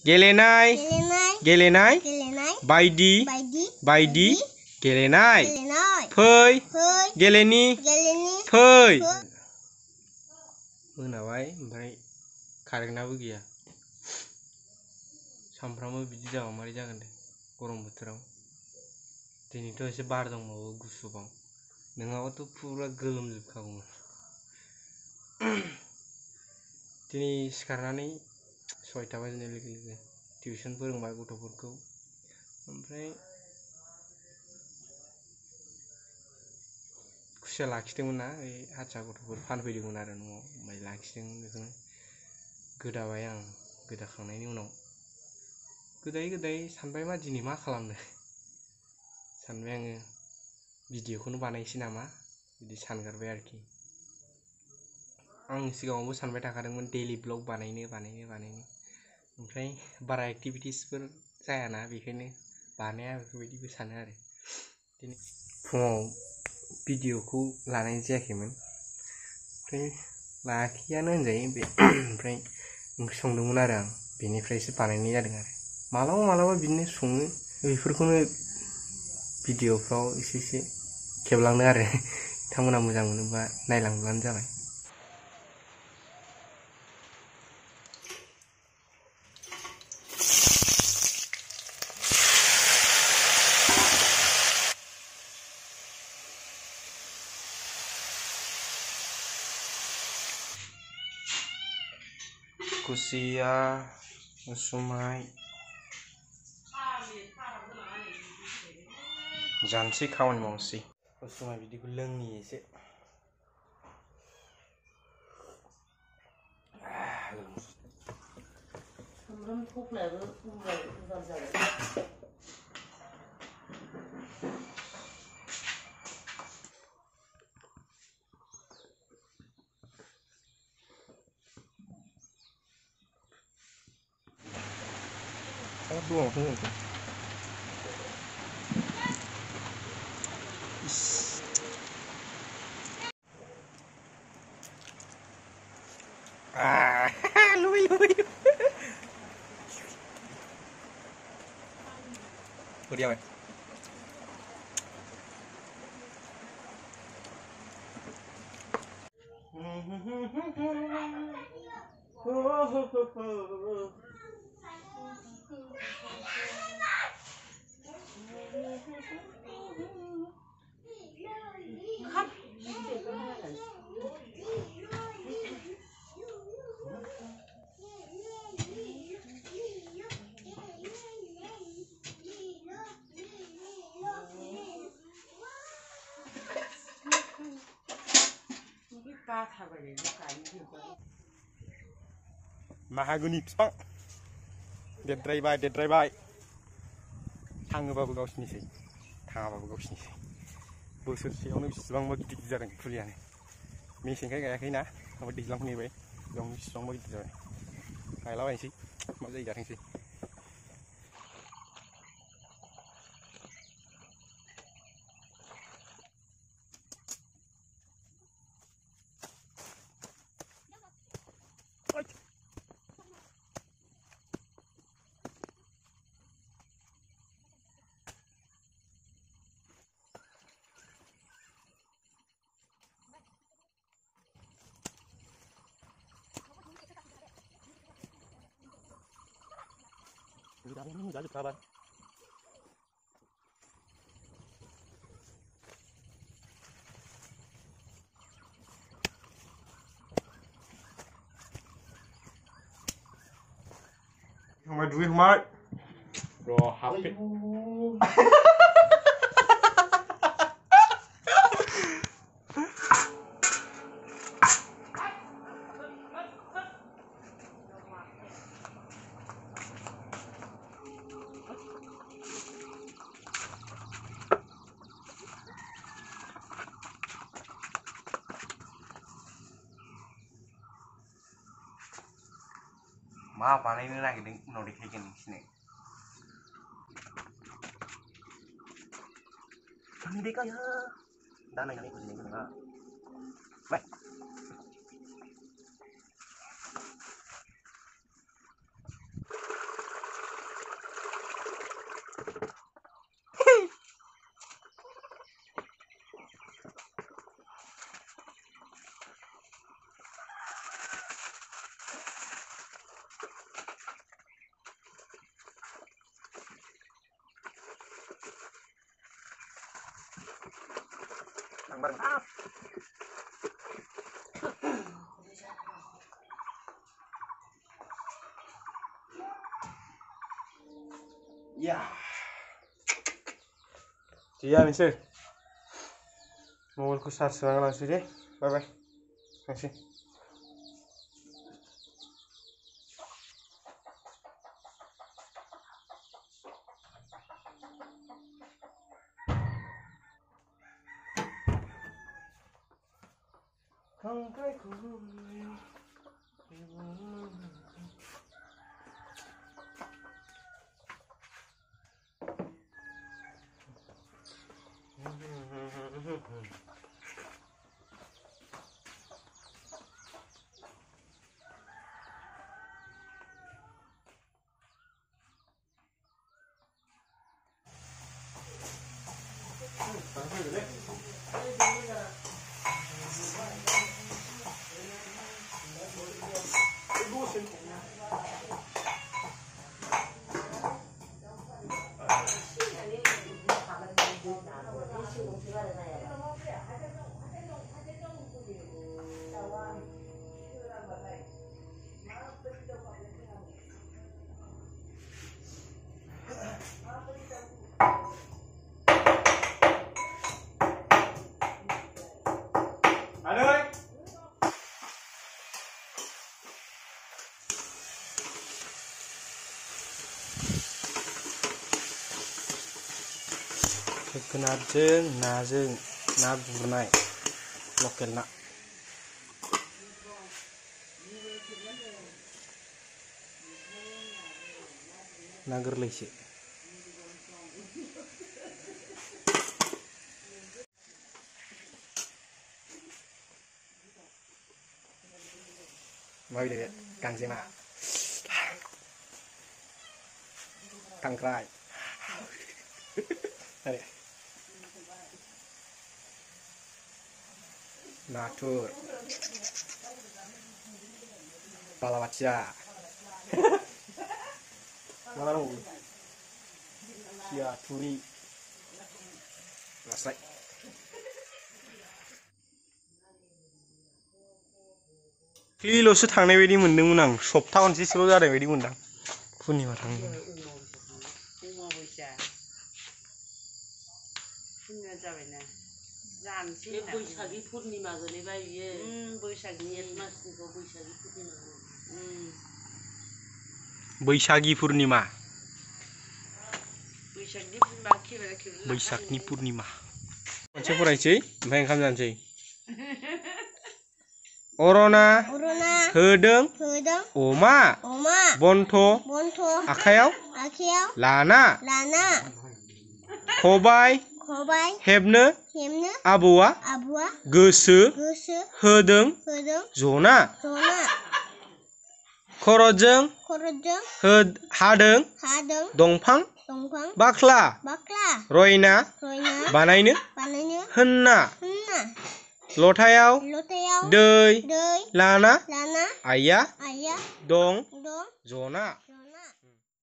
गेलेनाय गेलेनाय बायदि बायदि गेलेनाय फै गेलेनि फै मोनाबाय ओमफ्राय कारेन्टआबो गैया सामफ्रामबो बिदि जाबा मारै जागोन दे गरम बोथोराव दिनैथ' एसे बार दंबावो गुसुबाव नङाबाथ' फुरा गोलोमजोबखागौमोन दिनै सिखारनानै 6टा बाजिनाय लोगो लोगो टिउसन फोरोंबाय गथ'फोरखौ ओमफ्राय खुसिया लाखिदोंमोन ना बे हारसा गथ'फोर फानफैदोंमोन आरो न'आव ओमफ्राय लाखिदोंमोन बेखौनो गोदाबाय आं गोदाखांनायनि उनाव गोदायै सानबाय मा दिनै मा खालामनो सानबाय आङो भिडिअखौनो बानायनोसै नामा बिदि सानगारबाय आरोखि आं सिगाङावबो सानबाय थाखादोंमोन डेलि ब्लग बानायनो ओमफ्राय बारा एक्टिभिटिसफोर जायाना बेखायनो बानाया बेफोरबायदिबो सानो आरो दिनै फुङाव भिडिअखौ लानाय जायाखैमोन ओमफ्राय लायाखैयानो होनजायो ओमफ्राय ओंख्रि संदोंमोन आरो आं बेनिफ्रायसो बानायनाय जादों आरो मालाबा बिदिनो सङो बेफोरखौनो भिडिअफ्राव एसे खेबलांदों आरो नोंथांमोना मोजां मोनोबा नायलांब्लानो जाबाय खुसिया उसुमाय जानोसै खामानि मावनोसै उसुमाय बिदिखौ लोंनि एसे सामब्राम थफ्लायाबो उजाल जाबाय Lui Udah ya, Mahagoni biफां देरद्रायबाय थाङोबाबो गावसिनिसै थाङाबाबो गावसिनिसै बोसोरसेयावनो बेसेबांबा गिदिर जादों फुलियानो मेसेंखाय गायाखैना ओमफ्राय दैज्लां फैबाय बेयावनो बेसेबांबा गिदिर जाबाय गायलाबायनोसै मा जायो जाथोंसै जाजोबखाबाय दुगैखांबाय र' हाबफै मा बानायनो नागिरदों उनाव देखायगोन नोंसिनो आंनि बे गाया दा नायनानै बुजिनाय नङा बाय bareng. Ya. Dia misal. Mobilku charge langsung deh. Bye bye. Kasih. Jogetkenarjeng najeng na गुरनाय लकेल ना ना गोरलैसो माबायदि गांजेमा खांख्राय natur Palawatya mana lu Sia Turi selesai Kilil'सो थांनाय बायदि मोनदोंमोन आं सप्ता खनसेसोल' जानाय बायदि मोनदां पुर्निमा थांनो बैसागी पूर्णिमा गोलैबाय बियो बैसागनि मासनिखौ बैसागी पूर्णिमा बैसागी पूर्णिमा बैसागनि पूर्णिमा मोनसे फरायसै ओमफ्राय ओंखाम जानोसै अरना होदों अमा बन्थ' आखायाव लाना खबाय हेबनो आबौआ गोसो होदों जना खर'जों हादों दंफां बाख्ला रयना बानायनो होनना लथायाव दै लाना आइया दं जना